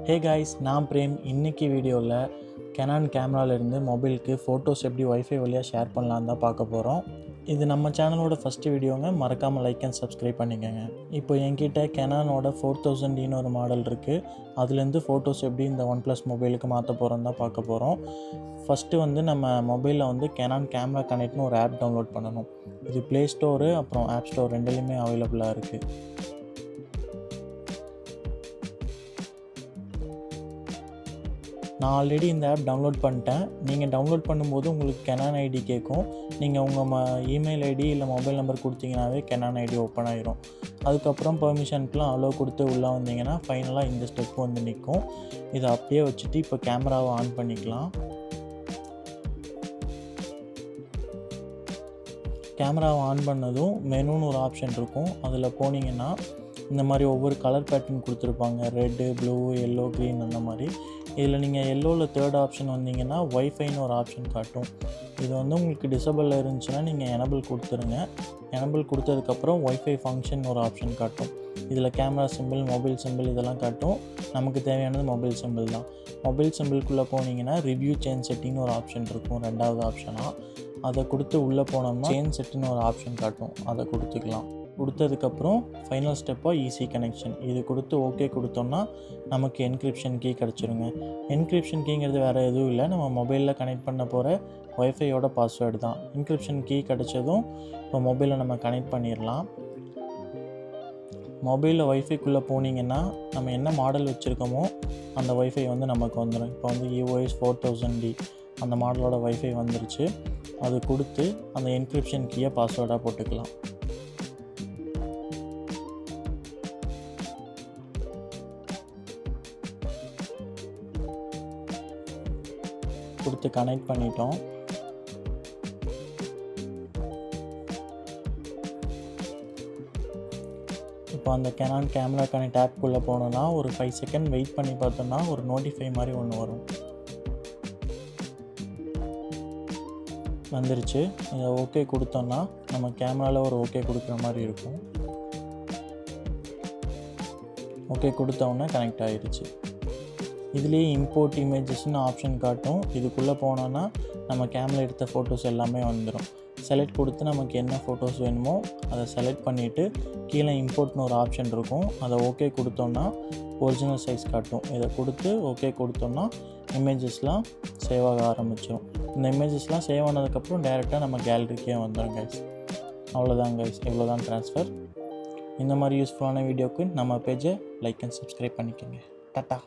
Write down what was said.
Hey guys, நான் frame. இன்றைக்கி வீடியோவில் கெனான் கேமராலேருந்து மொபைலுக்கு ஃபோட்டோஸ் எப்படி ஒய்ஃபை வழியாக ஷேர் பண்ணலான்னு தான் பார்க்க போகிறோம். இது நம்ம சேனலோட ஃபஸ்ட்டு வீடியோங்க. மறக்காமல் லைக் அண்ட் சப்ஸ்கிரைப் பண்ணிக்கோங்க. இப்போ என்கிட்ட கெனானோட 4000Dன்னு ஒரு மாடல் இருக்குது. அதுலேருந்து ஃபோட்டோஸ் எப்படி இந்த OnePlus மொபைலுக்கு மாற்ற போகிறோன்னு தான் பார்க்க போகிறோம். ஃபஸ்ட்டு நம்ம மொபைலில் கெனான் கேமரா கனெக்ட்னு ஒரு ஆப் டவுன்லோட் பண்ணணும். இது ப்ளே ஸ்டோரு அப்புறம் ஆப் ஸ்டோர் ரெண்டுலேயுமே அவைலபிளாக இருக்குது. நான் ஆல்ரெடி இந்த ஆப் டவுன்லோட் பண்ணிட்டேன். நீங்கள் டவுன்லோட் பண்ணும்போது உங்களுக்கு கெனான் ஐடி கேட்கும். நீங்கள் உங்கள் இமெயில் ஐடி இல்லை மொபைல் நம்பர் கொடுத்தீங்கன்னாவே கெனான் ஐடி ஓப்பன் ஆகிரும். அதுக்கப்புறம் பெர்மிஷனுக்குலாம் அலோவ் கொடுத்து உள்ளே வந்தீங்கன்னா ஃபைனலாக இந்த ஸ்டெப் நிற்கும். இதை அப்படியே வச்சுட்டு இப்போ கேமராவை ஆன் பண்ணிக்கலாம். கேமராவை ஆன் பண்ணதும் மெனுன்னு ஒரு ஆப்ஷன் இருக்கும். அதில் போனீங்கன்னா இந்த மாதிரி ஒவ்வொரு கலர் பேட்டர்ன் கொடுத்துருப்பாங்க. ரெட்டு, ப்ளூ, எல்லோ, க்ரீன் அந்த மாதிரி. இதில் நீங்கள் எல்லோவில் தேர்ட் ஆப்ஷன் வந்தீங்கன்னா ஒய்ஃபைன்னு ஒரு ஆப்ஷன் காட்டும். இது உங்களுக்கு டிசபிளில் இருந்துச்சுன்னா நீங்கள் எனபிள் கொடுத்துருங்க. எனபிள் கொடுத்ததுக்கப்புறம் ஒய்ஃபை ஃபங்க்ஷன் ஒரு ஆப்ஷன் காட்டும். இதில் கேமரா சிம்பிள், மொபைல் சிம்பிள் இதெல்லாம் காட்டும். நமக்கு தேவையானது மொபைல் சிம்பிள் தான். மொபைல் சிம்பிள்குள்ளே போனீங்கன்னா ரிவ்யூ சேஞ்ச் செட்டிங்னு ஒரு ஆப்ஷன் இருக்கும், ரெண்டாவது ஆப்ஷனாக. அதை கொடுத்து உள்ளே போனோம்னா சேஞ்ச் செட்டுன்னு ஒரு ஆப்ஷன் காட்டும். அதை கொடுத்துக்கலாம். கொடுத்ததுக்கப்புறம் ஃபைனல் ஸ்டெப்பாக ஈஸி கனெக்ஷன். இது கொடுத்து ஓகே கொடுத்தோம்னா நமக்கு என்கிரிப்ஷன் கீ கிடச்சிருங்க. என்கிரிப்ஷன் கீங்கிறது வேறு எதுவும் இல்லை, நம்ம மொபைலில் கனெக்ட் பண்ண போகிற ஒய்ஃபையோட பாஸ்வேர்டு தான். என்கிரிப்ஷன் கீ கிடச்சதும் இப்போ மொபைலில் நம்ம கனெக்ட் பண்ணிடலாம். மொபைலில் ஒய்ஃபைக்குள்ளே போனீங்கன்னா நம்ம என்ன மாடல் வச்சுருக்கோமோ அந்த ஒய்ஃபை நமக்கு வந்துடும். இப்போ EOS 4000D அந்த மாடலோட ஒய்ஃபை வந்துருச்சு. அது கொடுத்து அந்த என்கிரிப்ஷன் கீயை பாஸ்வேர்டாக போட்டுக்கலாம். கொடுத்து கனெக்ட் பண்ணிட்டோம். இப்போ அந்த கெனான் கேமரா கனெக்ட் ஆப்குள்ளே போனோன்னா ஒரு 5 செகண்ட் வெயிட் பண்ணி பார்த்தோன்னா ஒரு நோட்டிஃபை மாதிரி ஒன்று வரும். வந்துருச்சு. இதை ஓகே கொடுத்தோன்னா நம்ம கேமராவில் ஒரு ஓகே கொடுக்குற மாதிரி இருக்கும். ஓகே கொடுத்தோன்னே கனெக்ட் ஆகிடுச்சு. இதுலேயே இம்போர்ட் இமேஜஸ்ன்னு ஆப்ஷன் காட்டும். இதுக்குள்ளே போனோன்னா நம்ம கேமரா எடுத்த ஃபோட்டோஸ் எல்லாமே வந்துடும். செலக்ட் கொடுத்து நமக்கு என்ன ஃபோட்டோஸ் வேணுமோ அதை செலக்ட் பண்ணிவிட்டு கீழே இம்போர்ட்னு ஒரு ஆப்ஷன் இருக்கும். அதை ஓகே கொடுத்தோன்னா ஒரிஜினல் சைஸ் காட்டும். இதை கொடுத்து ஓகே கொடுத்தோன்னா இமேஜஸ்லாம் சேவ் ஆக ஆரம்பிச்சிடும். இந்த இமேஜஸ்லாம் சேவ் ஆனதுக்கப்புறம் டேரெக்டாக நம்ம கேலரிக்கே வந்துடும் கைஸ். அவ்வளோதான் கைஸ், இவ்வளோதான் ட்ரான்ஸ்ஃபர். இந்த மாதிரி யூஸ்ஃபுல்லான வீடியோக்கு நம்ம பேஜை லைக் அண்ட் சப்ஸ்கிரைப் பண்ணிக்கோங்க. டாட்டா.